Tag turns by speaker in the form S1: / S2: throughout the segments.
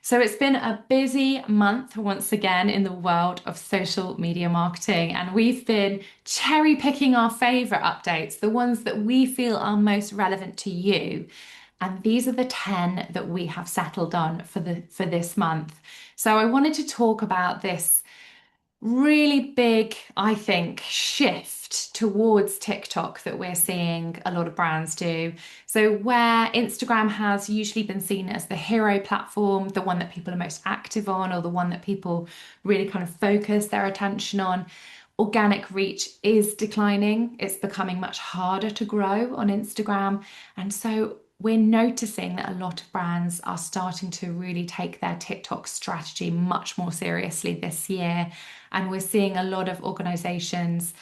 S1: So it's been a busy month once again in the world of social media marketing, and we've been cherry picking our favorite updates, the ones that we feel are most relevant to you. And these are the 10 that we have settled on for this month. So I wanted to talk about this really big, I think, shift towards TikTok that we're seeing a lot of brands do. So, where Instagram has usually been seen as the hero platform, the one that people are most active on, or the one that people really kind of focus their attention on, organic reach is declining. It's becoming much harder to grow on Instagram. And so, we're noticing that a lot of brands are starting to really take their TikTok strategy much more seriously this year. And we're seeing a lot of organizations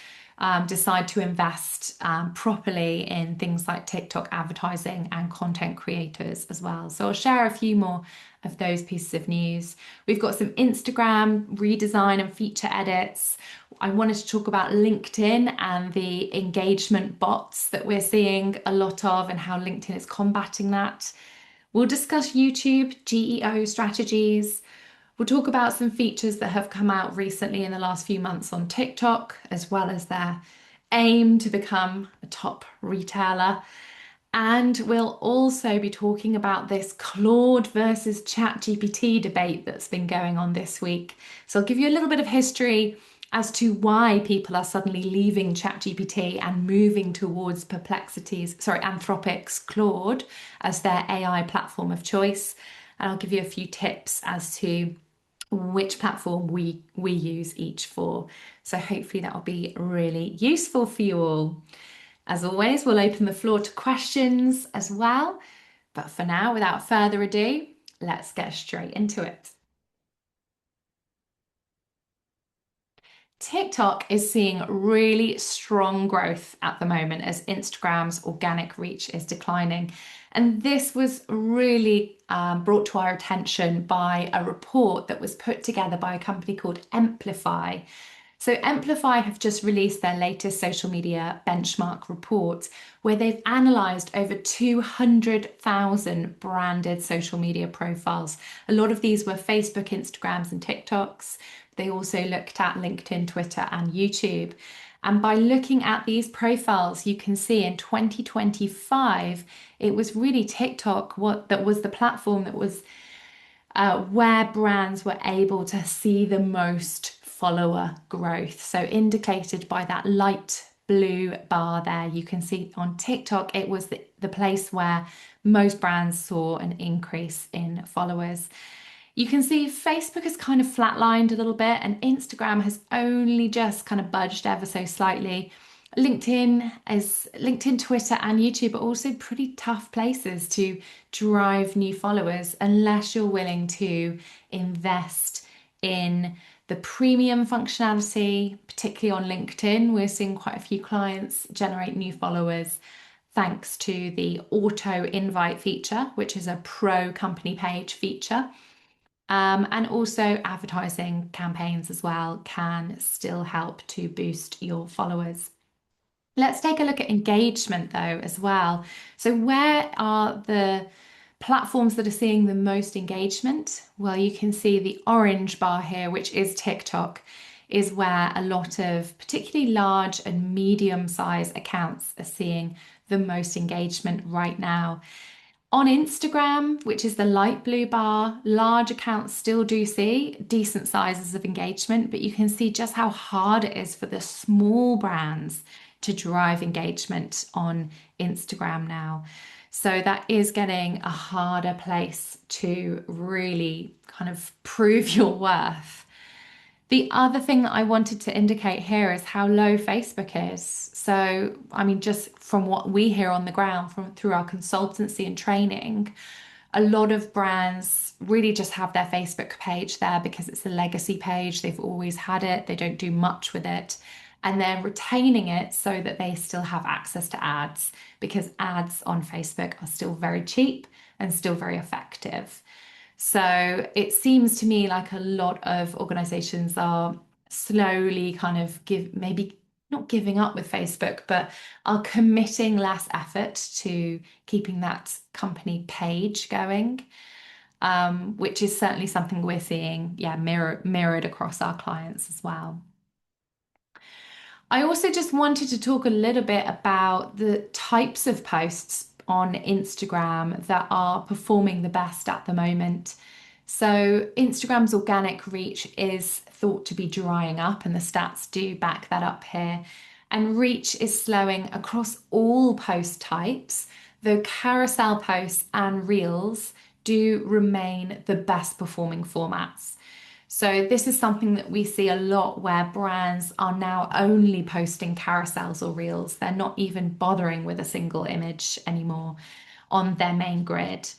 S1: decide to invest properly in things like TikTok advertising and content creators as well. So I'll share a few more of those pieces of news. We've got some Instagram redesign and feature edits. I wanted to talk about LinkedIn and the engagement bots that we're seeing a lot of and how LinkedIn is combating that. We'll discuss YouTube, GEO strategies. We'll talk about some features that have come out recently in the last few months on TikTok, as well as their aim to become a top retailer. And we'll also be talking about this Claude versus ChatGPT debate that's been going on this week. So I'll give you a little bit of history as to why people are suddenly leaving ChatGPT and moving towards Anthropic's Claude as their AI platform of choice. And I'll give you a few tips as to which platform we use each for. So hopefully that will be really useful for you all. As always, we'll open the floor to questions as well. But for now, without further ado, let's get straight into it. TikTok is seeing really strong growth at the moment as Instagram's organic reach is declining. And this was really brought to our attention by a report that was put together by a company called Amplify. So, Amplify have just released their latest social media benchmark report where they've analysed over 200,000 branded social media profiles. A lot of these were Facebook, Instagrams, and TikToks. They also looked at LinkedIn, Twitter, and YouTube. And by looking at these profiles, you can see in 2025, it was really TikTok that was the platform that was where brands were able to see the most follower growth. So indicated by that light blue bar there, you can see on TikTok, it was the place where most brands saw an increase in followers. You can see Facebook has kind of flatlined a little bit, and Instagram has only just kind of budged ever so slightly. LinkedIn, Twitter, and YouTube are also pretty tough places to drive new followers unless you're willing to invest in the premium functionality, particularly on LinkedIn. We're seeing quite a few clients generate new followers thanks to the auto invite feature, which is a pro company page feature. And also advertising campaigns as well can still help to boost your followers. Let's take a look at engagement though as well. So where are the platforms that are seeing the most engagement? Well, you can see the orange bar here, which is TikTok, is where a lot of particularly large and medium-sized accounts are seeing the most engagement right now. On Instagram, which is the light blue bar, large accounts still do see decent sizes of engagement, but you can see just how hard it is for the small brands to drive engagement on Instagram now. So that is getting a harder place to really kind of prove your worth. The other thing that I wanted to indicate here is how low Facebook is. So, I mean, just from what we hear on the ground through our consultancy and training, a lot of brands really just have their Facebook page there because it's a legacy page. They've always had it. They don't do much with it. And they're retaining it so that they still have access to ads because ads on Facebook are still very cheap and still very effective. So it seems to me like a lot of organizations are slowly kind of maybe not giving up with Facebook, but are committing less effort to keeping that company page going. which is certainly something we're seeing, yeah, mirrored across our clients as well. I also just wanted to talk a little bit about the types of posts on Instagram that are performing the best at the moment. So, Instagram's organic reach is thought to be drying up, and the stats do back that up here. And reach is slowing across all post types, though carousel posts and reels do remain the best performing formats. So this is something that we see a lot where brands are now only posting carousels or reels. They're not even bothering with a single image anymore on their main grid.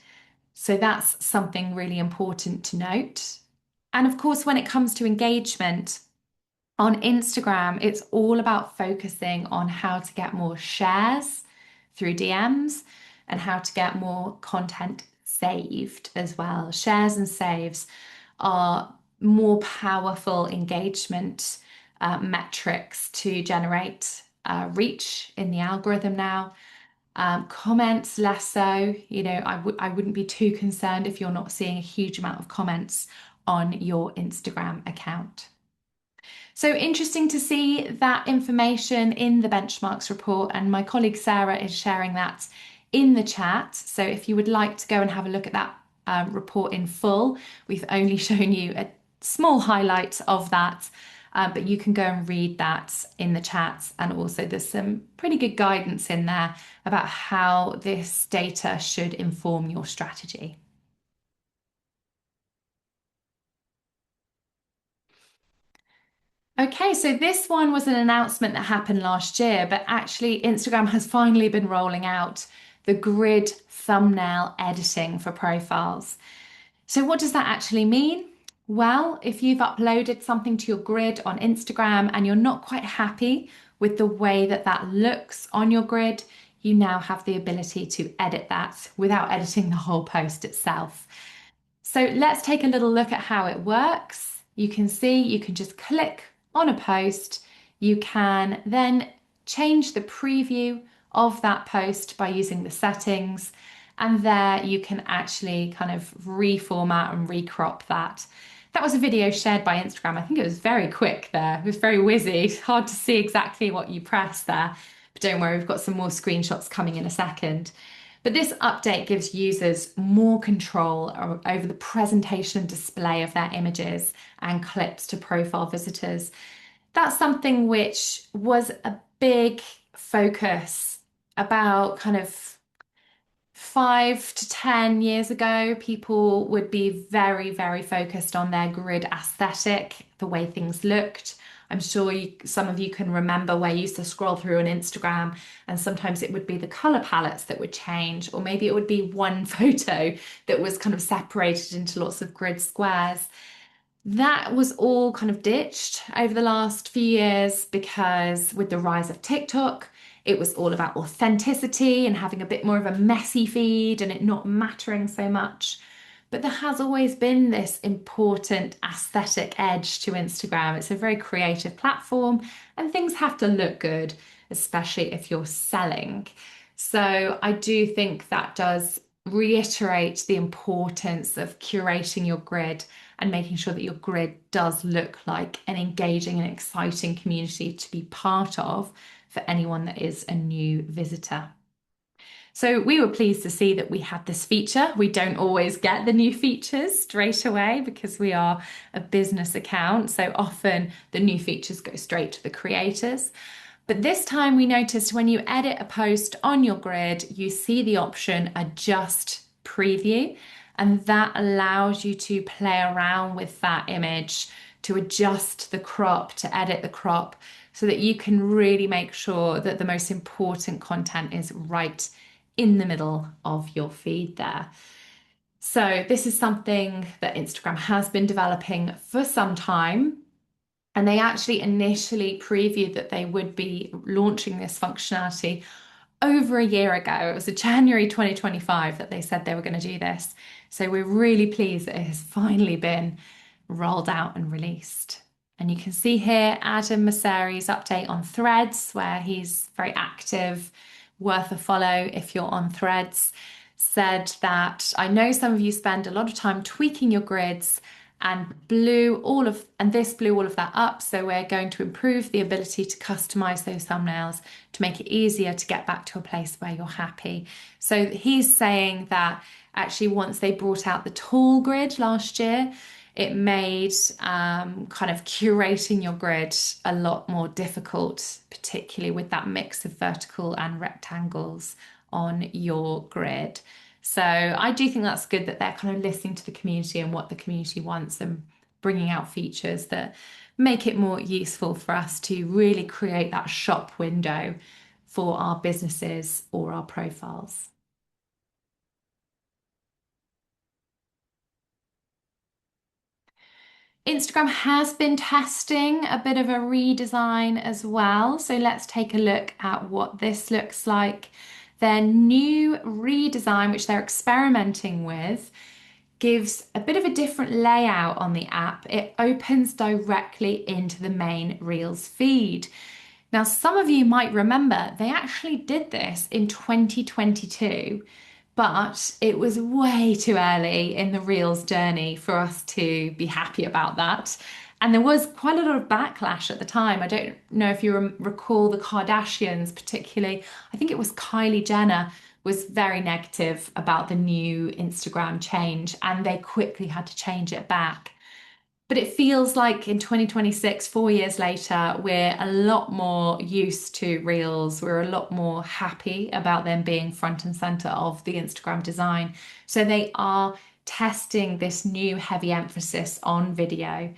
S1: So that's something really important to note. And of course, when it comes to engagement on Instagram, it's all about focusing on how to get more shares through DMs and how to get more content saved as well. Shares and saves are more powerful engagement metrics to generate reach in the algorithm now. Comments less so. I wouldn't be too concerned if you're not seeing a huge amount of comments on your Instagram account. So interesting to see that information in the benchmarks report, and my colleague Sarah is sharing that in the chat. So if you would like to go and have a look at that report in full, we've only shown you a small highlight of that, but you can go and read that in the chat. And also there's some pretty good guidance in there about how this data should inform your strategy. Okay, so this one was an announcement that happened last year, but actually Instagram has finally been rolling out the grid thumbnail editing for profiles. So what does that actually mean? Well, if you've uploaded something to your grid on Instagram and you're not quite happy with the way that that looks on your grid, you now have the ability to edit that without editing the whole post itself. So let's take a little look at how it works. You can see you can just click on a post. You can then change the preview of that post by using the settings. And there you can actually kind of reformat and recrop that. That was a video shared by Instagram. I think it was very quick there. It was very whizzy. It's hard to see exactly what you press there. But don't worry, we've got some more screenshots coming in a second. But this update gives users more control over the presentation and display of their images and clips to profile visitors. That's something which was a big focus about kind of 5 to 10 years ago. People would be very, very focused on their grid aesthetic, the way things looked. I'm sure some of you can remember where you used to scroll through on Instagram and sometimes it would be the color palettes that would change, or maybe it would be one photo that was kind of separated into lots of grid squares. That was all kind of ditched over the last few years because with the rise of TikTok, it was all about authenticity and having a bit more of a messy feed and it not mattering so much. But there has always been this important aesthetic edge to Instagram. It's a very creative platform and things have to look good, especially if you're selling. So I do think that does reiterate the importance of curating your grid and making sure that your grid does look like an engaging and exciting community to be part of for anyone that is a new visitor. So we were pleased to see that we had this feature. We don't always get the new features straight away because we are a business account. So often the new features go straight to the creators. But this time we noticed when you edit a post on your grid, you see the option adjust preview, and that allows you to play around with that image, to adjust the crop, to edit the crop, so that you can really make sure that the most important content is right in the middle of your feed there. So this is something that Instagram has been developing for some time. And they actually initially previewed that they would be launching this functionality over a year ago. It was January 2025 that they said they were going to do this. So we're really pleased that it has finally been rolled out and released. And you can see here Adam Masseri's update on Threads, where he's very active, worth a follow if you're on Threads. said that I know some of you spend a lot of time tweaking your grids and this blew all of that up. So we're going to improve the ability to customize those thumbnails to make it easier to get back to a place where you're happy. So he's saying that actually once they brought out the tall grid last year, it made kind of curating your grid a lot more difficult, particularly with that mix of vertical and rectangles on your grid. So I do think that's good that they're kind of listening to the community and what the community wants and bringing out features that make it more useful for us to really create that shop window for our businesses or our profiles. Instagram has been testing a bit of a redesign as well. So let's take a look at what this looks like. Their new redesign, which they're experimenting with, gives a bit of a different layout on the app. It opens directly into the main Reels feed. Now, some of you might remember they actually did this in 2022, but it was way too early in the Reels journey for us to be happy about that. And there was quite a lot of backlash at the time. I don't know if you recall the Kardashians, particularly, I think it was Kylie Jenner, was very negative about the new Instagram change, and they quickly had to change it back. But it feels like in 2026, 4 years later, we're a lot more used to Reels. We're a lot more happy about them being front and center of the Instagram design. So they are testing this new heavy emphasis on video.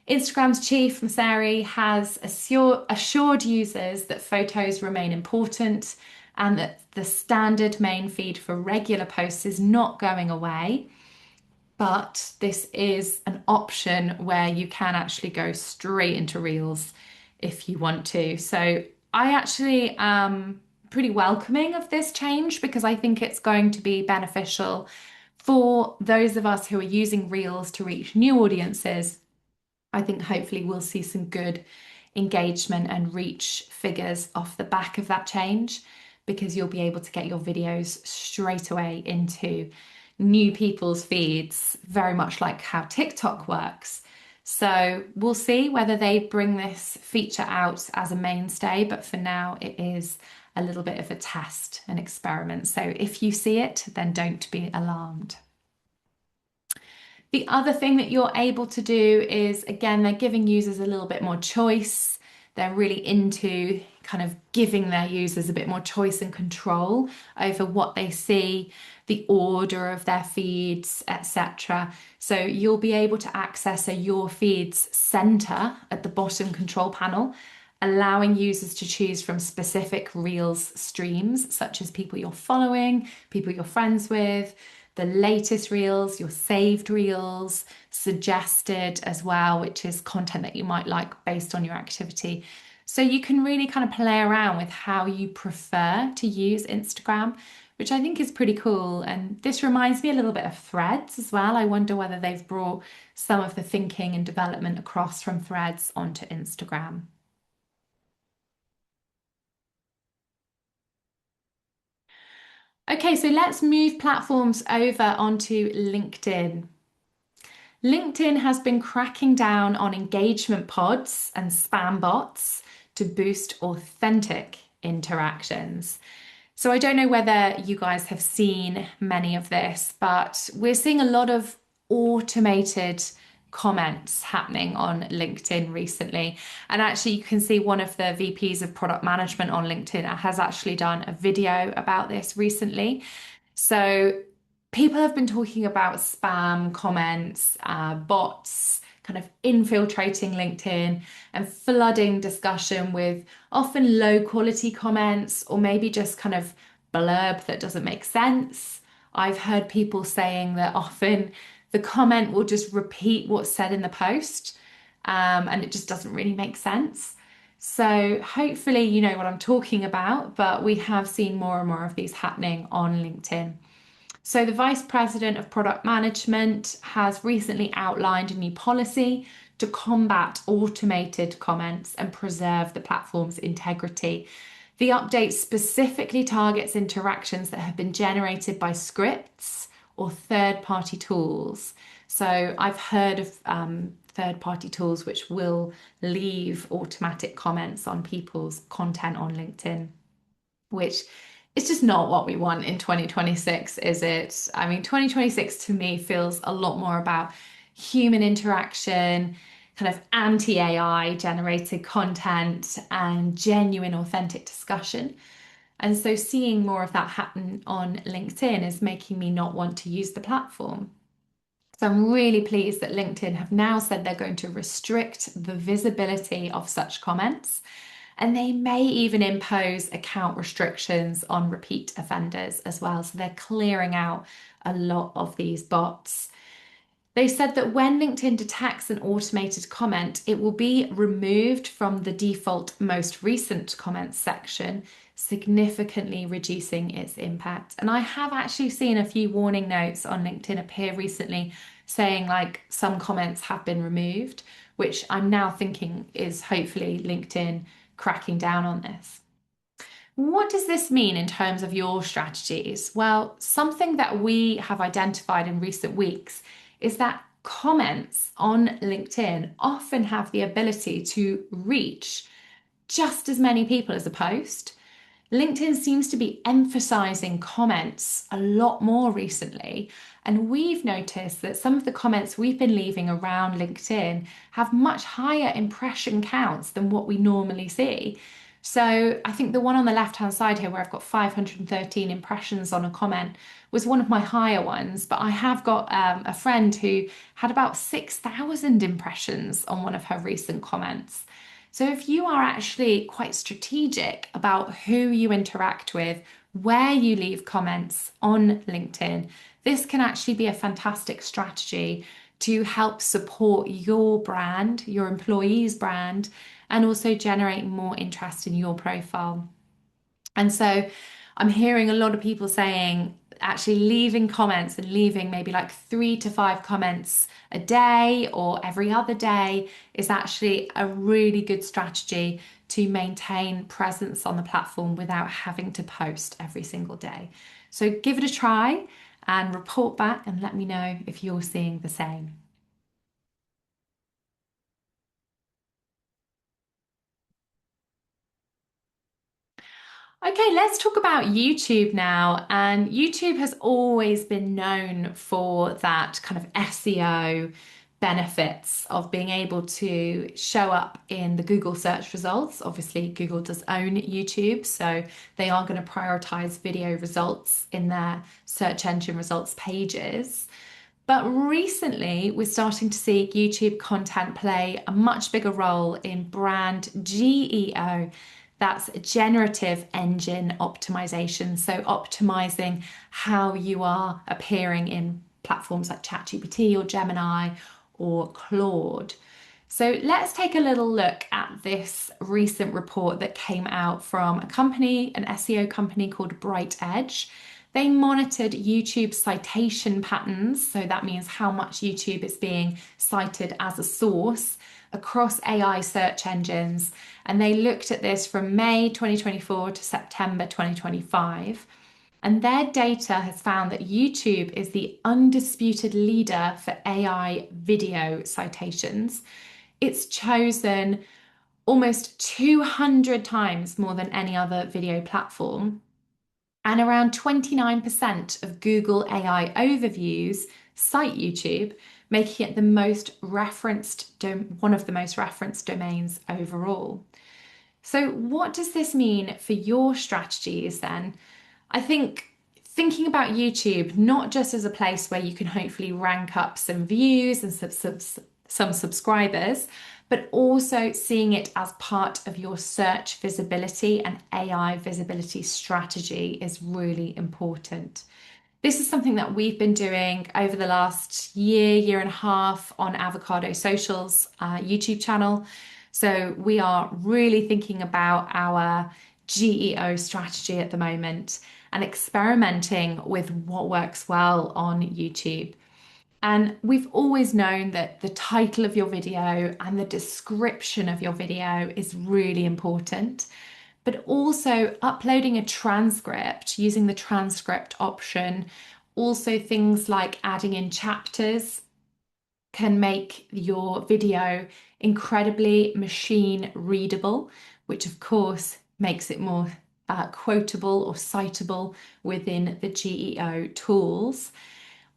S1: Instagram's chief, Messeri, has assured users that photos remain important and that the standard main feed for regular posts is not going away. But this is an option where you can actually go straight into Reels if you want to. So I actually am pretty welcoming of this change because I think it's going to be beneficial for those of us who are using Reels to reach new audiences. I think hopefully we'll see some good engagement and reach figures off the back of that change because you'll be able to get your videos straight away into new people's feeds, very much like how TikTok works. So we'll see whether they bring this feature out as a mainstay, but for now it is a little bit of a test, an experiment. So if you see it, then don't be alarmed. The other thing that you're able to do is, again, they're giving users a little bit more choice. They're really into kind of giving their users a bit more choice and control over what they see, the order of their feeds, etc. So you'll be able to access a Your Feeds center at the bottom control panel, allowing users to choose from specific Reels streams, such as people you're following, people you're friends with, the latest Reels, your saved Reels, suggested as well, which is content that you might like based on your activity. So you can really kind of play around with how you prefer to use Instagram, which I think is pretty cool. And this reminds me a little bit of Threads as well. I wonder whether they've brought some of the thinking and development across from Threads onto Instagram. Okay, so let's move platforms over onto LinkedIn. LinkedIn has been cracking down on engagement pods and spam bots to boost authentic interactions. So I don't know whether you guys have seen many of this, but we're seeing a lot of automated comments happening on LinkedIn recently. And actually, you can see one of the VPs of product management on LinkedIn has actually done a video about this recently. So people have been talking about spam comments, bots, kind of infiltrating LinkedIn and flooding discussion with often low quality comments or maybe just kind of blurb that doesn't make sense. I've heard people saying that often the comment will just repeat what's said in the post, and it just doesn't really make sense. So hopefully you know what I'm talking about, but we have seen more and more of these happening on LinkedIn. So the Vice President of Product Management has recently outlined a new policy to combat automated comments and preserve the platform's integrity. The update specifically targets interactions that have been generated by scripts or third-party tools. So I've heard of third-party tools which will leave automatic comments on people's content on LinkedIn, which is just not what we want in 2026, is it? I mean, 2026 to me feels a lot more about human interaction, kind of anti-AI generated content, and genuine, authentic discussion. And so seeing more of that happen on LinkedIn is making me not want to use the platform. So I'm really pleased that LinkedIn have now said they're going to restrict the visibility of such comments. And they may even impose account restrictions on repeat offenders as well. So they're clearing out a lot of these bots. They said that when LinkedIn detects an automated comment, it will be removed from the default most recent comments section, significantly reducing its impact. And I have actually seen a few warning notes on LinkedIn appear recently saying like some comments have been removed, which I'm now thinking is hopefully LinkedIn cracking down on this. What does this mean in terms of your strategies? Well, something that we have identified in recent weeks is that comments on LinkedIn often have the ability to reach just as many people as a post. LinkedIn seems to be emphasizing comments a lot more recently. And we've noticed that some of the comments we've been leaving around LinkedIn have much higher impression counts than what we normally see. So I think the one on the left-hand side here, where I've got 513 impressions on a comment, was one of my higher ones. But I have got a friend who had about 6,000 impressions on one of her recent comments. So if you are actually quite strategic about who you interact with, where you leave comments on LinkedIn, this can actually be a fantastic strategy to help support your brand, your employees' brand, and also generate more interest in your profile. And so I'm hearing a lot of people saying actually leaving comments and leaving maybe like 3 to 5 comments a day or every other day is actually a really good strategy to maintain presence on the platform without having to post every single day. So give it a try and report back and let me know if you're seeing the same. Okay, let's talk about YouTube now. And YouTube has always been known for that kind of SEO benefits of being able to show up in the Google search results. Obviously, Google does own YouTube, so they are going to prioritize video results in their search engine results pages. But recently, we're starting to see YouTube content play a much bigger role in brand GEO. That's generative engine optimization. So, optimizing how you are appearing in platforms like ChatGPT or Gemini or Claude. So, let's take a little look at this recent report that came out from a company, an SEO company called Bright Edge. They monitored YouTube citation patterns, so that means how much YouTube is being cited as a source across AI search engines. And they looked at this from May 2024 to September 2025. And their data has found that YouTube is the undisputed leader for AI video citations. It's chosen almost 200 times more than any other video platform. And around 29% of Google AI overviews cite YouTube, making it the most referenced, one of the most referenced domains overall. So, what does this mean for your strategies then? I think thinking about YouTube not just as a place where you can hopefully rank up some views and some subscribers, but also seeing it as part of your search visibility and AI visibility strategy is really important. This is something that we've been doing over the last year, year and a half on Avocado Social's YouTube channel. So we are really thinking about our GEO strategy at the moment and experimenting with what works well on YouTube. And we've always known that the title of your video and the description of your video is really important. but also uploading a transcript using the transcript option. Also, things like adding in chapters can make your video incredibly machine readable, which of course makes it more quotable or citable within the GEO tools.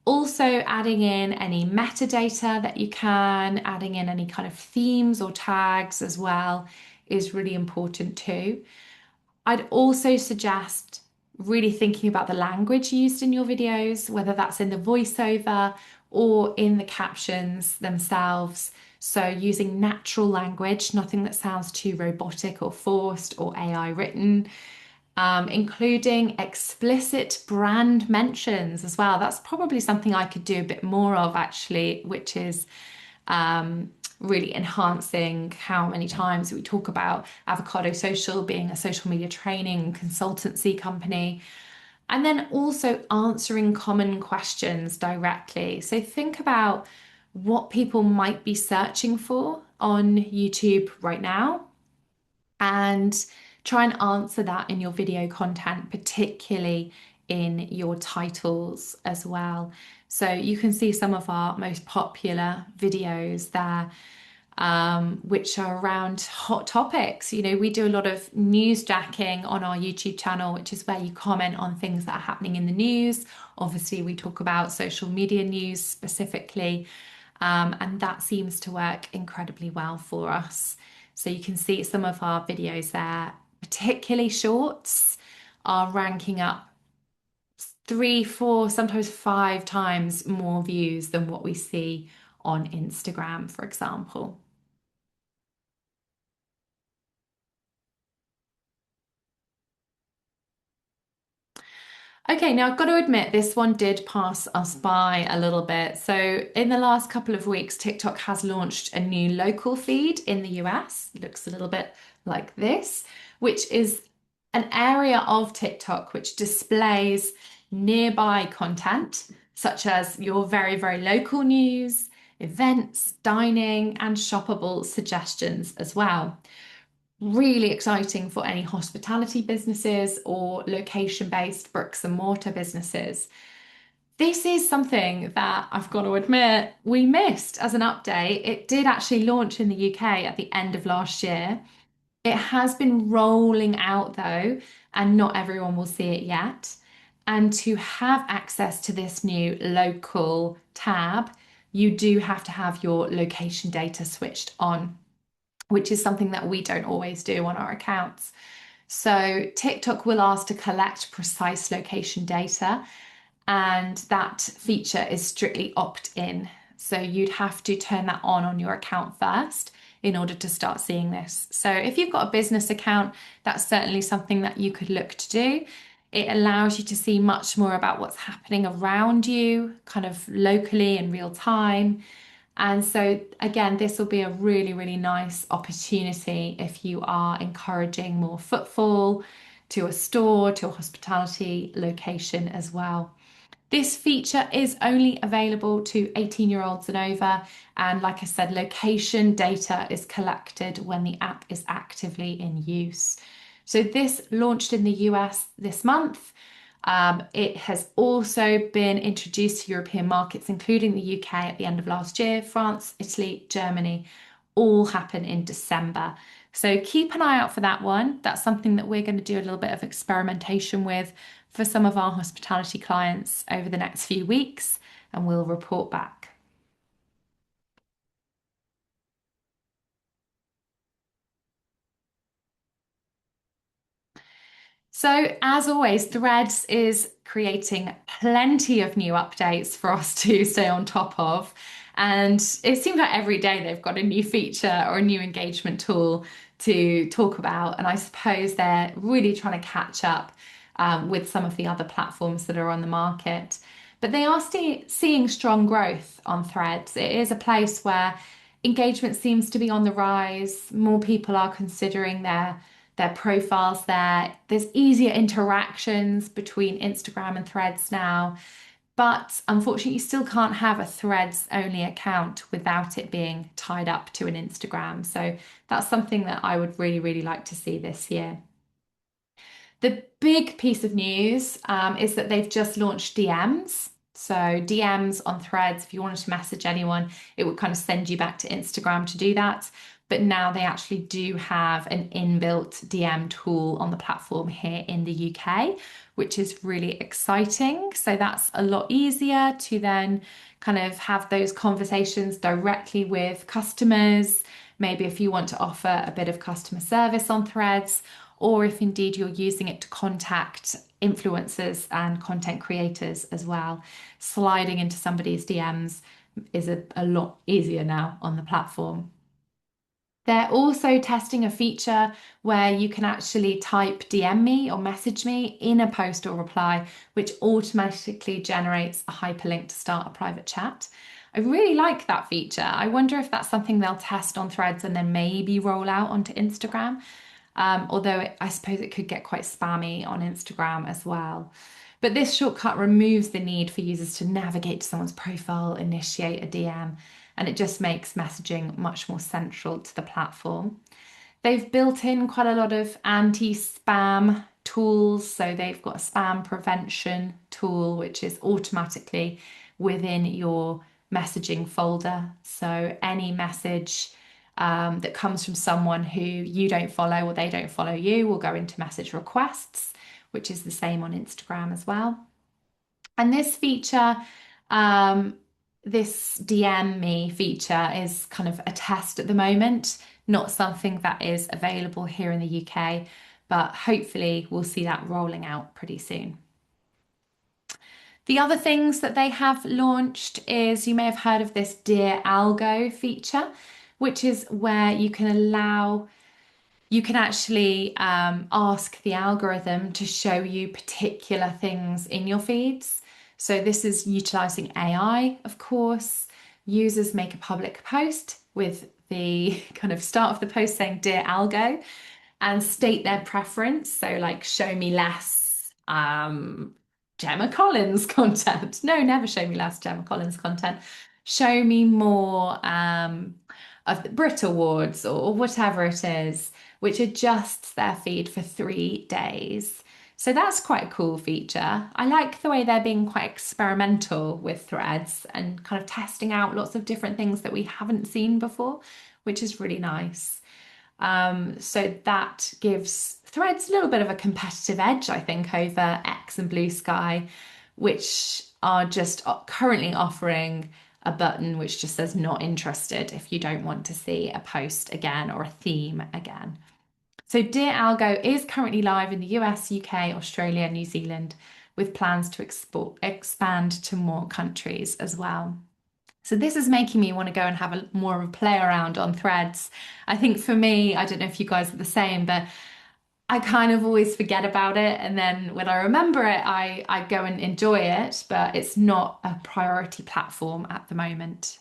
S1: Also, adding in any metadata that you can, adding in any kind of themes or tags as well is really important too. I'd also suggest really thinking about the language used in your videos, whether that's in the voiceover or in the captions themselves. So using natural language, nothing that sounds too robotic or forced or AI written, including explicit brand mentions as well. That's probably something I could do a bit more of actually, which is really enhancing how many times we talk about Avocado Social being a social media training consultancy company. And then also answering common questions directly. So think about what people might be searching for on YouTube right now and try and answer that in your video content, particularly in your titles as well. So you can see some of our most popular videos there, which are around hot topics. You know, we do a lot of newsjacking on our YouTube channel, which is where you comment on things that are happening in the news. Obviously, we talk about social media news specifically, and that seems to work incredibly well for us. So you can see some of our videos there, particularly shorts, are ranking up three, four, sometimes five times more views than what we see on Instagram, for example. Okay, now I've got to admit, this one did pass us by a little bit. So, in the last couple of weeks, TikTok has launched a new local feed in the US. It looks a little bit like this, which is an area of TikTok which displays nearby content, such as your very, very local news, events, dining, and shoppable suggestions as well. Really exciting for any hospitality businesses or location-based bricks and mortar businesses. This is something that I've got to admit we missed as an update. It did actually launch in the UK at the end of last year. It has been rolling out though, and not everyone will see it yet. And to have access to this new local tab, you do have to have your location data switched on, which is something that we don't always do on our accounts. So TikTok will ask to collect precise location data, and that feature is strictly opt-in. So you'd have to turn that on your account first in order to start seeing this. So if you've got a business account, that's certainly something that you could look to do. It allows you to see much more about what's happening around you, kind of locally in real time. And so, again, this will be a really, really nice opportunity if you are encouraging more footfall to a store, to a hospitality location as well. This feature is only available to 18-year-olds and over. And like I said, location data is collected when the app is actively in use. So this launched in the US this month. It has also been introduced to European markets, including the UK at the end of last year. France, Italy, Germany all happen in December. So keep an eye out for that one. That's something that we're going to do a little bit of experimentation with for some of our hospitality clients over the next few weeks, and we'll report back. So, as always, Threads is creating plenty of new updates for us to stay on top of. And it seems like every day they've got a new feature or a new engagement tool to talk about. And I suppose they're really trying to catch up with some of the other platforms that are on the market. But they are seeing strong growth on Threads. It is a place where engagement seems to be on the rise. More people are considering their profiles there. There's easier interactions between Instagram and Threads now, but unfortunately, you still can't have a Threads only account without it being tied up to an Instagram. So that's something that I would really, really like to see this year. The big piece of news is that they've just launched DMs. So DMs on Threads, if you wanted to message anyone, it would kind of send you back to Instagram to do that. But now they actually do have an inbuilt DM tool on the platform here in the UK, which is really exciting. So that's a lot easier to then kind of have those conversations directly with customers. Maybe if you want to offer a bit of customer service on Threads, or if indeed you're using it to contact influencers and content creators as well. Sliding into somebody's DMs is a lot easier now on the platform. They're also testing a feature where you can actually type DM me or message me in a post or reply, which automatically generates a hyperlink to start a private chat. I really like that feature. I wonder if that's something they'll test on Threads and then maybe roll out onto Instagram. Although I suppose it could get quite spammy on Instagram as well. But this shortcut removes the need for users to navigate to someone's profile, initiate a DM, and it just makes messaging much more central to the platform. They've built in quite a lot of anti-spam tools. So they've got a spam prevention tool, which is automatically within your messaging folder. So any message that comes from someone who you don't follow or they don't follow you will go into message requests, which is the same on Instagram as well. And this feature, this DM me feature is kind of a test at the moment, not something that is available here in the UK, but hopefully we'll see that rolling out pretty soon. The other things that they have launched is you may have heard of this Dear Algo feature, which is where you can actually ask the algorithm to show you particular things in your feeds. So this is utilizing AI, of course. Users make a public post with the kind of start of the post saying Dear Algo and state their preference. So like show me less Gemma Collins content. No, never show me less Gemma Collins content. Show me more of the Brit Awards or whatever it is, which adjusts their feed for 3 days. So that's quite a cool feature. I like the way they're being quite experimental with Threads and kind of testing out lots of different things that we haven't seen before, which is really nice. So that gives Threads a little bit of a competitive edge, I think, over X and Blue Sky, which are just currently offering a button which just says not interested if you don't want to see a post again or a theme again. So Dear Algo is currently live in the US, UK, Australia, New Zealand, with plans to expand to more countries as well. So this is making me want to go and have more of a play around on Threads. I think for me, I don't know if you guys are the same, but I kind of always forget about it. And then when I remember it, I go and enjoy it, but it's not a priority platform at the moment.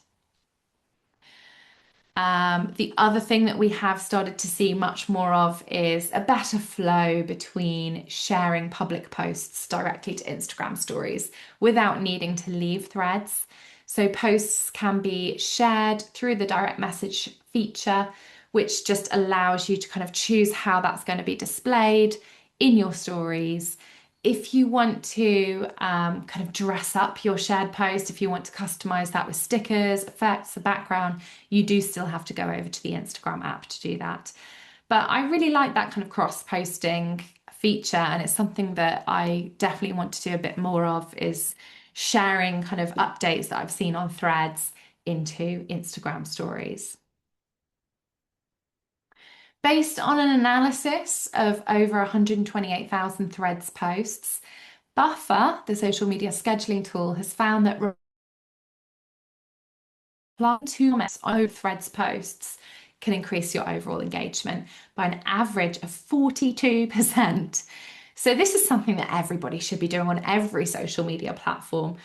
S1: The other thing that we have started to see much more of is a better flow between sharing public posts directly to Instagram stories without needing to leave Threads. So posts can be shared through the direct message feature, which just allows you to kind of choose how that's going to be displayed in your stories. If you want to kind of dress up your shared post, if you want to customize that with stickers, effects, the background, you do still have to go over to the Instagram app to do that. But I really like that kind of cross-posting feature, and it's something that I definitely want to do a bit more of, is sharing kind of updates that I've seen on Threads into Instagram stories. Based on an analysis of over 128,000 Threads posts, Buffer, the social media scheduling tool, has found that replying to comments on Threads posts can increase your overall engagement by an average of 42%. So this is something that everybody should be doing on every social media platform.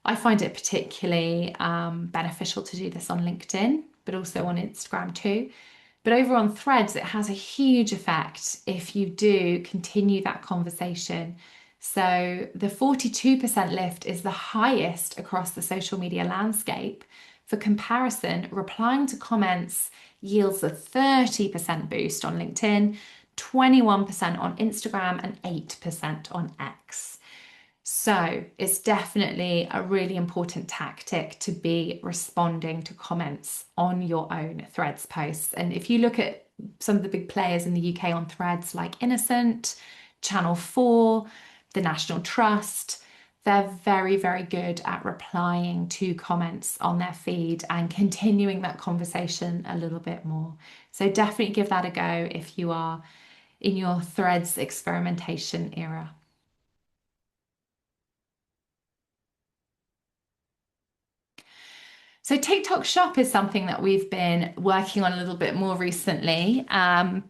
S1: I find it particularly beneficial to do this on LinkedIn, but also on Instagram too. But over on Threads, it has a huge effect if you do continue that conversation. So the 42% lift is the highest across the social media landscape. For comparison, replying to comments yields a 30% boost on LinkedIn, 21% on Instagram, and 8% on X. So it's definitely a really important tactic to be responding to comments on your own Threads posts. And if you look at some of the big players in the UK on Threads, like Innocent, Channel 4, the National Trust, they're very, very good at replying to comments on their feed and continuing that conversation a little bit more. So definitely give that a go if you are in your Threads experimentation era. So TikTok Shop is something that we've been working on a little bit more recently, and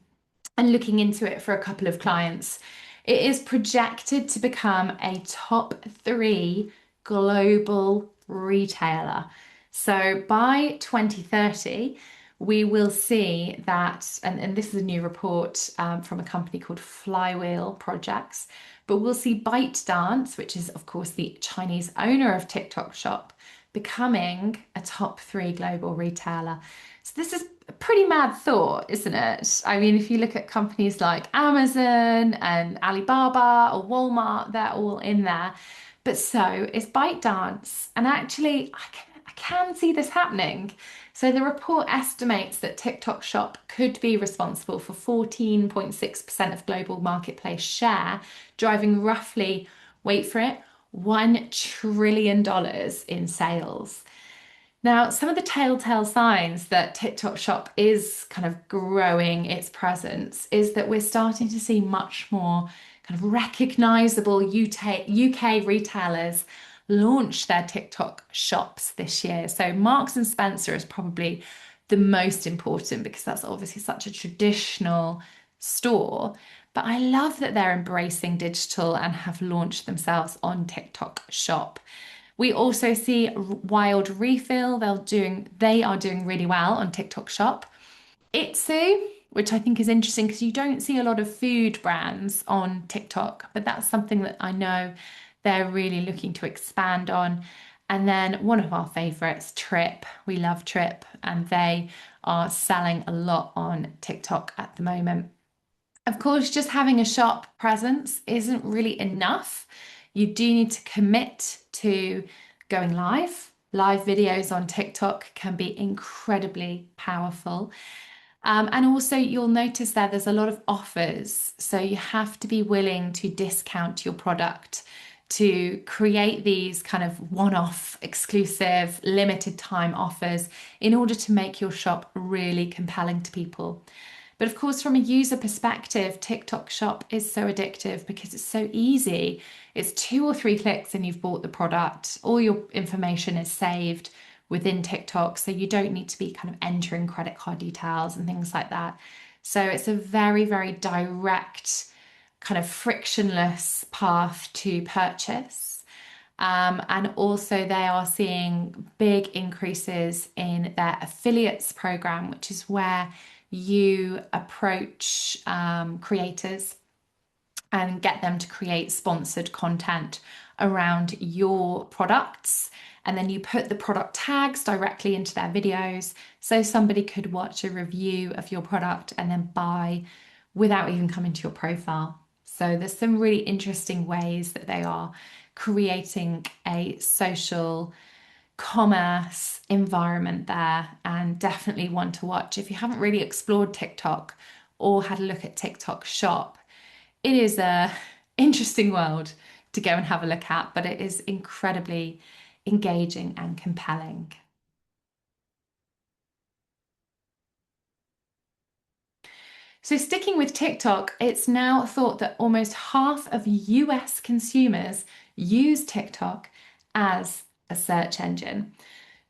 S1: looking into it for a couple of clients. It is projected to become a top 3 global retailer. So by 2030, we will see that, and this is a new report from a company called Flywheel Projects, but we'll see ByteDance, which is, of course, the Chinese owner of TikTok Shop, becoming a top 3 global retailer. So this is a pretty mad thought, isn't it? I mean, if you look at companies like Amazon and Alibaba or Walmart, they're all in there. But so is ByteDance. And actually, I can see this happening. So the report estimates that TikTok Shop could be responsible for 14.6% of global marketplace share, driving roughly, wait for it, $1 trillion in sales. Now, some of the telltale signs that TikTok Shop is kind of growing its presence is that we're starting to see much more kind of recognizable UK retailers launch their TikTok shops this year. So Marks and Spencer is probably the most important because that's obviously such a traditional store. But I love that they're embracing digital and have launched themselves on TikTok Shop. We also see Wild Refill. They are doing really well on TikTok Shop. Itsu, which I think is interesting because you don't see a lot of food brands on TikTok, but that's something that I know they're really looking to expand on. And then one of our favorites, Trip. We love Trip, and they are selling a lot on TikTok at the moment. Of course, just having a shop presence isn't really enough. You do need to commit to going live. Live videos on TikTok can be incredibly powerful. And also, you'll notice there's a lot of offers. So you have to be willing to discount your product to create these kind of one-off, exclusive, limited time offers in order to make your shop really compelling to people. But of course, from a user perspective, TikTok Shop is so addictive because it's so easy. It's 2 or 3 clicks and you've bought the product. All your information is saved within TikTok, so you don't need to be kind of entering credit card details and things like that. So it's a very, very direct, kind of frictionless path to purchase. And also, they are seeing big increases in their affiliates program, which is where you approach creators and get them to create sponsored content around your products. And then you put the product tags directly into their videos. So somebody could watch a review of your product and then buy without even coming to your profile. So there's some really interesting ways that they are creating a social commerce environment there, and definitely one to watch. If you haven't really explored TikTok or had a look at TikTok Shop, it is a interesting world to go and have a look at, but it is incredibly engaging and compelling. So, sticking with TikTok, it's now thought that almost half of US consumers use TikTok as a search engine.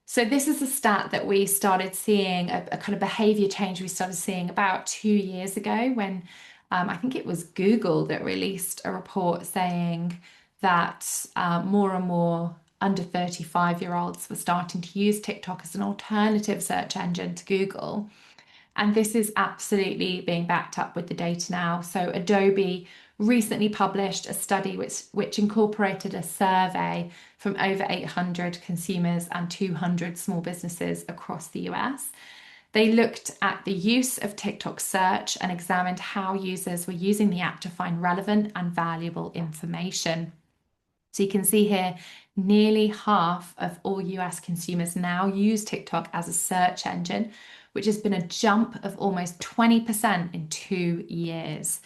S1: So, this is a stat that we started seeing, a kind of behavior change we started seeing about 2 years ago when I think it was Google that released a report saying that more and more under 35-year-olds were starting to use TikTok as an alternative search engine to Google. And this is absolutely being backed up with the data now. So Adobe recently published a study which incorporated a survey from over 800 consumers and 200 small businesses across the US. They looked at the use of TikTok search and examined how users were using the app to find relevant and valuable information. So you can see here, nearly half of all US consumers now use TikTok as a search engine, which has been a jump of almost 20% in 2 years.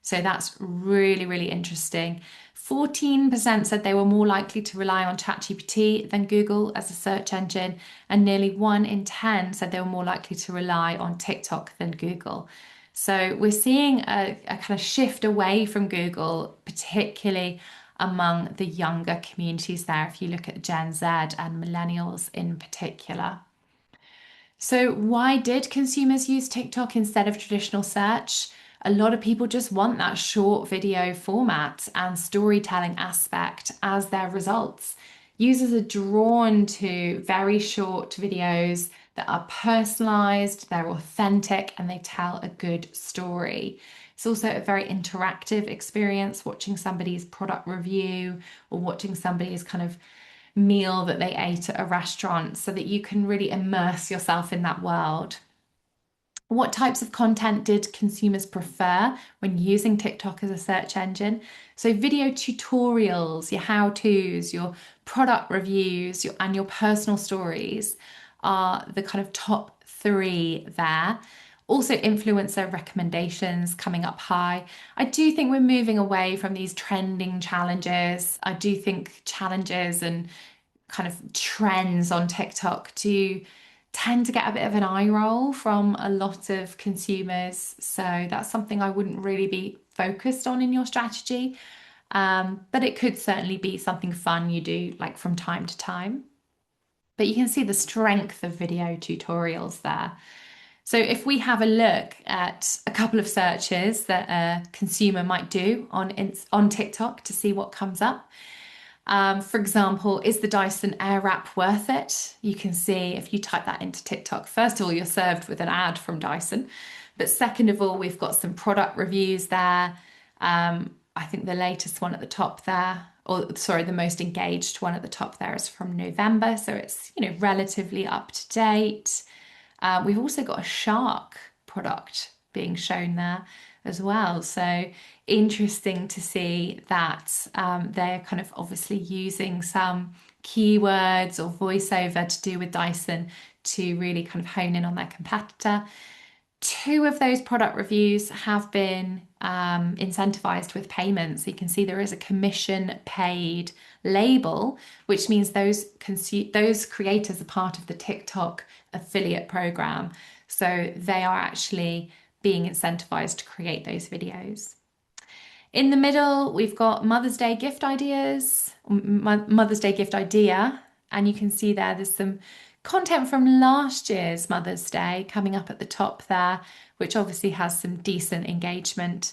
S1: So that's really, really interesting. 14% said they were more likely to rely on ChatGPT than Google as a search engine, and nearly 1 in 10 said they were more likely to rely on TikTok than Google. So we're seeing a kind of shift away from Google, particularly among the younger communities there, if you look at Gen Z and millennials in particular. So, why did consumers use TikTok instead of traditional search? A lot of people just want that short video format and storytelling aspect as their results. Users are drawn to very short videos that are personalized, they're authentic, and they tell a good story. It's also a very interactive experience watching somebody's product review or watching somebody's kind of meal that they ate at a restaurant so that you can really immerse yourself in that world. What types of content did consumers prefer when using TikTok as a search engine? So, video tutorials, your how-tos, your product reviews, and your personal stories are the kind of top three there. Also, influencer recommendations coming up high. I do think we're moving away from these trending challenges. I do think challenges and kind of trends on TikTok do tend to get a bit of an eye roll from a lot of consumers. So that's something I wouldn't really be focused on in your strategy. But it could certainly be something fun you do like from time to time. But you can see the strength of video tutorials there. So if we have a look at a couple of searches that a consumer might do on TikTok to see what comes up. For example, is the Dyson Airwrap worth it? You can see if you type that into TikTok, first of all, you're served with an ad from Dyson. But second of all, we've got some product reviews there. I think the latest one at the top there, or sorry, the most engaged one at the top there is from November. So it's, relatively up to date. We've also got a shark product being shown there as well. So interesting to see that they're kind of obviously using some keywords or voiceover to do with Dyson to really kind of hone in on their competitor. Two of those product reviews have been incentivized with payments. So you can see there is a commission paid label, which means those creators are part of the TikTok affiliate program. So they are actually being incentivized to create those videos. In the middle, we've got Mother's Day gift ideas, Mother's Day gift idea, and you can see there's some content from last year's Mother's Day coming up at the top there, which obviously has some decent engagement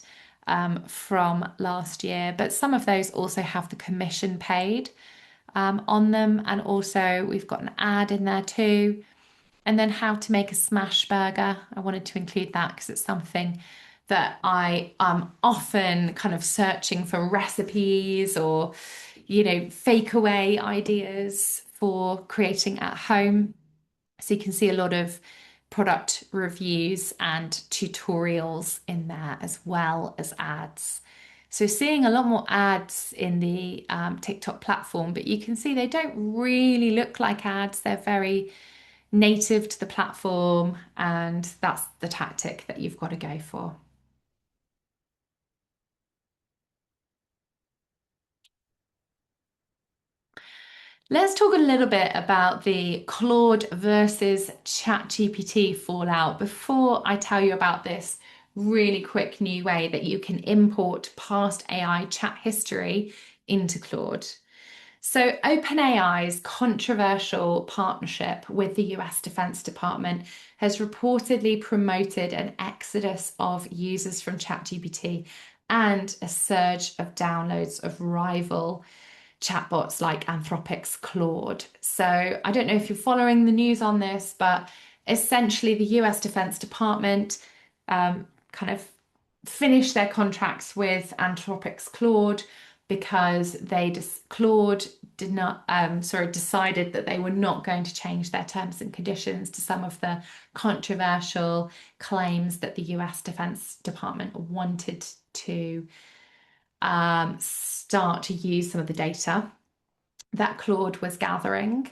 S1: from last year. But some of those also have the commission paid on them. And also we've got an ad in there too. And then how to make a smash burger. I wanted to include that because it's something that I am often kind of searching for recipes or, fake away ideas for creating at home. So you can see a lot of product reviews and tutorials in there as well as ads. So seeing a lot more ads in the TikTok platform, but you can see they don't really look like ads. They're very native to the platform, and that's the tactic that you've got to go for. Let's talk a little bit about the Claude versus ChatGPT fallout before I tell you about this really quick new way that you can import past AI chat history into Claude. So, OpenAI's controversial partnership with the US Defense Department has reportedly promoted an exodus of users from ChatGPT and a surge of downloads of rival chatbots like Anthropic's Claude. So, I don't know if you're following the news on this, but essentially, the US Defense Department kind of finished their contracts with Anthropic's Claude because Claude did not, sorry, decided that they were not going to change their terms and conditions to some of the controversial claims that the US Defense Department wanted to start to use some of the data that Claude was gathering.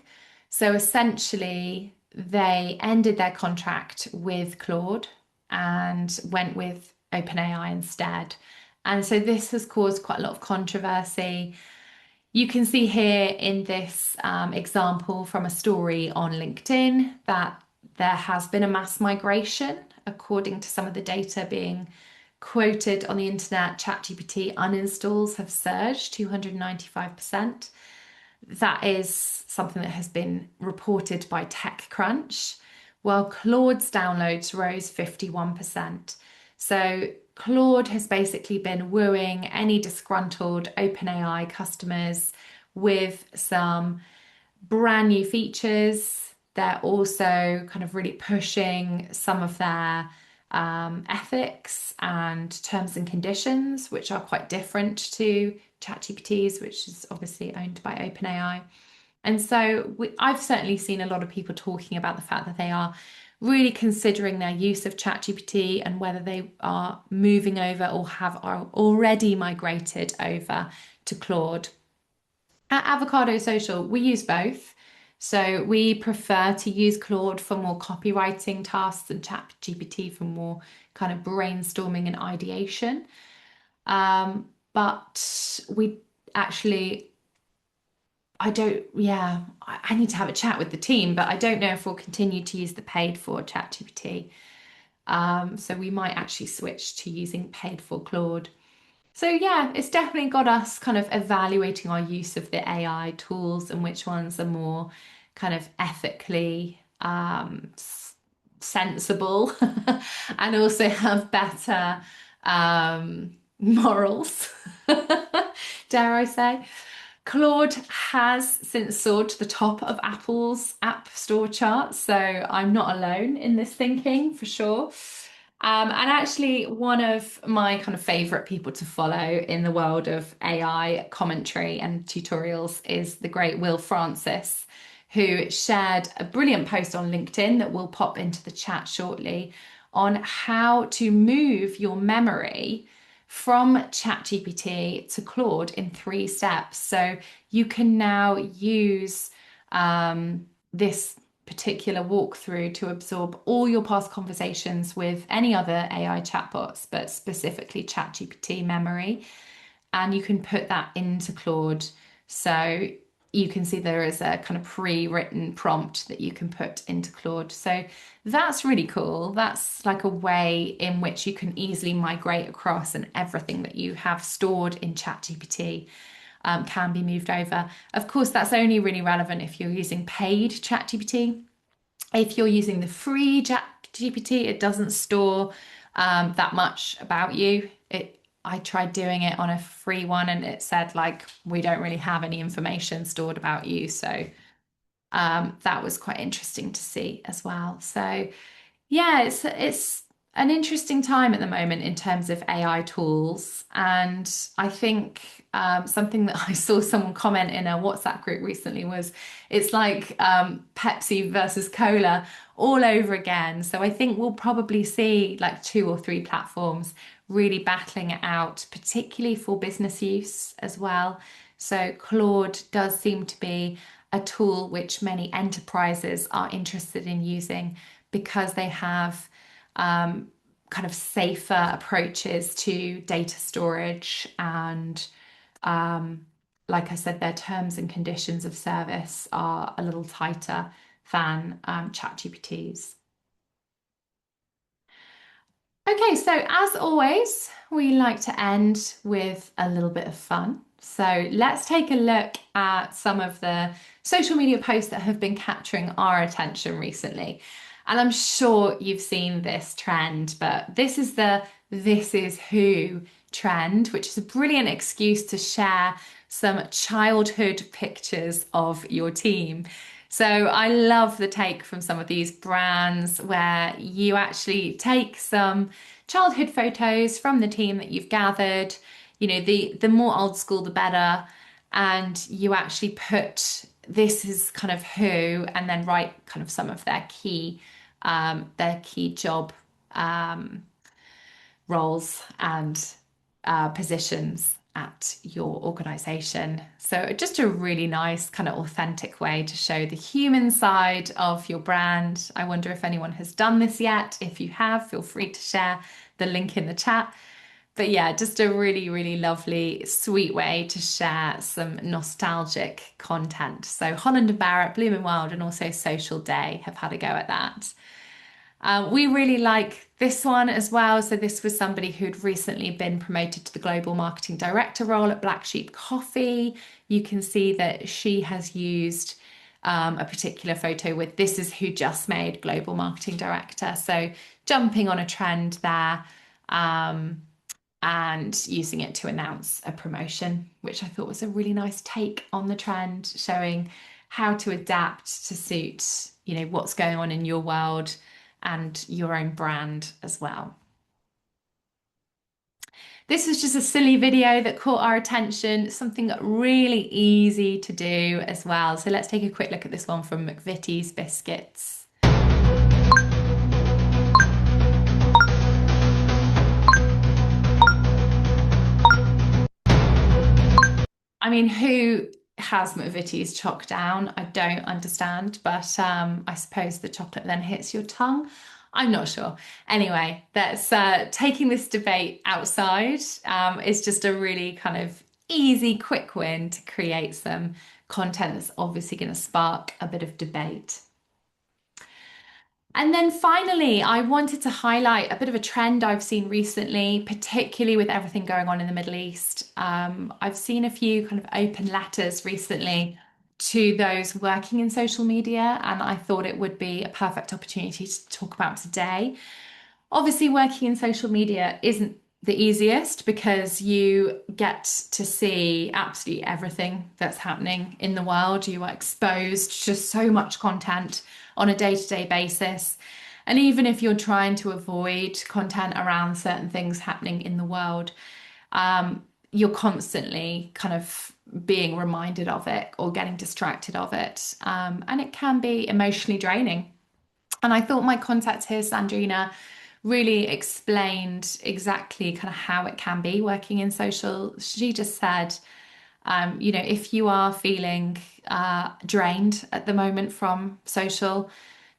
S1: So essentially, they ended their contract with Claude and went with OpenAI instead. And so this has caused quite a lot of controversy. You can see here in this example from a story on LinkedIn that there has been a mass migration, according to some of the data being quoted on the internet. ChatGPT uninstalls have surged 295%. That is something that has been reported by TechCrunch, while Claude's downloads rose 51%. So Claude has basically been wooing any disgruntled OpenAI customers with some brand new features. They're also kind of really pushing some of their ethics and terms and conditions, which are quite different to ChatGPT's, which is obviously owned by OpenAI. And so I've certainly seen a lot of people talking about the fact that they are really considering their use of ChatGPT and whether they are moving over or have already migrated over to Claude. At Avocado Social, we use both. So we prefer to use Claude for more copywriting tasks and ChatGPT for more kind of brainstorming and ideation. But we actually, I don't, yeah, I need to have a chat with the team, but I don't know if we'll continue to use the paid for ChatGPT. So we might actually switch to using paid for Claude. So yeah, it's definitely got us kind of evaluating our use of the AI tools and which ones are more kind of ethically sensible and also have better morals, dare I say. Claude has since soared to the top of Apple's App Store charts, so I'm not alone in this thinking for sure. And actually, one of my kind of favorite people to follow in the world of AI commentary and tutorials is the great Will Francis, who shared a brilliant post on LinkedIn that will pop into the chat shortly on how to move your memory from ChatGPT to Claude in 3 steps. So you can now use this particular walkthrough to absorb all your past conversations with any other AI chatbots, but specifically ChatGPT memory. And you can put that into Claude. So you can see there is a kind of pre-written prompt that you can put into Claude. So that's really cool. That's like a way in which you can easily migrate across and everything that you have stored in ChatGPT can be moved over. Of course, that's only really relevant if you're using paid ChatGPT. If you're using the free ChatGPT, it doesn't store that much about you. I tried doing it on a free one and it said like we don't really have any information stored about you. So that was quite interesting to see as well. So yeah, it's an interesting time at the moment in terms of AI tools. And I think something that I saw someone comment in a WhatsApp group recently was it's like Pepsi versus Cola all over again. So I think we'll probably see like 2 or 3 platforms really battling it out, particularly for business use as well. So Claude does seem to be a tool which many enterprises are interested in using because they have kind of safer approaches to data storage and like I said, their terms and conditions of service are a little tighter than ChatGPT's. Okay, so as always, we like to end with a little bit of fun. So let's take a look at some of the social media posts that have been capturing our attention recently. And I'm sure you've seen this trend, but this is the "This is who" trend, which is a brilliant excuse to share some childhood pictures of your team. So I love the take from some of these brands where you actually take some childhood photos from the team that you've gathered. You know, the more old school, the better. and you actually put this is kind of who, and then write kind of some of their key job um, roles and positions at your organization. So just a really nice kind of authentic way to show the human side of your brand. I wonder if anyone has done this yet. If you have, feel free to share the link in the chat. But yeah, just a really, really lovely, sweet way to share some nostalgic content. So Holland and Barrett, Bloom and Wild, and also Social Day have had a go at that. We really like this one as well. So this was somebody who'd recently been promoted to the global marketing director role at Black Sheep Coffee. You can see that she has used a particular photo with "This is who just made global marketing director." So jumping on a trend there. And using it to announce a promotion, which I thought was a really nice take on the trend, showing how to adapt to suit, what's going on in your world and your own brand as well. This was just a silly video that caught our attention, something really easy to do as well. So let's take a quick look at this one from McVitie's Biscuits. I mean, who has McVitie's choc down? I don't understand, but I suppose the chocolate then hits your tongue. I'm not sure. Anyway, that's taking this debate outside is just a really kind of easy, quick win to create some content that's obviously going to spark a bit of debate. And then finally, I wanted to highlight a bit of a trend I've seen recently, particularly with everything going on in the Middle East. I've seen a few kind of open letters recently to those working in social media, and I thought it would be a perfect opportunity to talk about today. Obviously, working in social media isn't the easiest because you get to see absolutely everything that's happening in the world. You are exposed to so much content on a day-to-day basis. And even if you're trying to avoid content around certain things happening in the world, you're constantly kind of being reminded of it or getting distracted of it. And it can be emotionally draining. And I thought my contact here, Sandrina, really explained exactly kind of how it can be working in social. She just said, if you are feeling drained at the moment from social,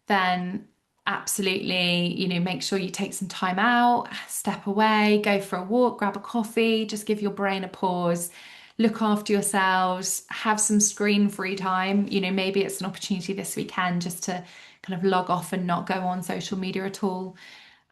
S1: then absolutely, make sure you take some time out, step away, go for a walk, grab a coffee, just give your brain a pause, look after yourselves, have some screen-free time. Maybe it's an opportunity this weekend just to kind of log off and not go on social media at all.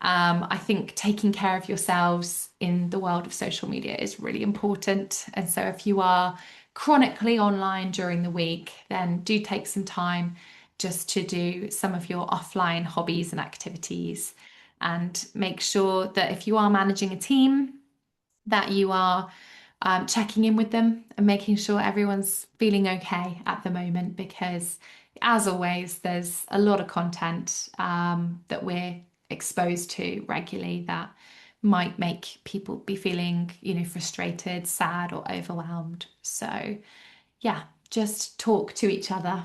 S1: I think taking care of yourselves in the world of social media is really important. And so if you are chronically online during the week, then do take some time just to do some of your offline hobbies and activities. And make sure that if you are managing a team, that you are checking in with them and making sure everyone's feeling okay at the moment, because as always, there's a lot of content that we're exposed to regularly that might make people be feeling, frustrated, sad, or overwhelmed. So, yeah, just talk to each other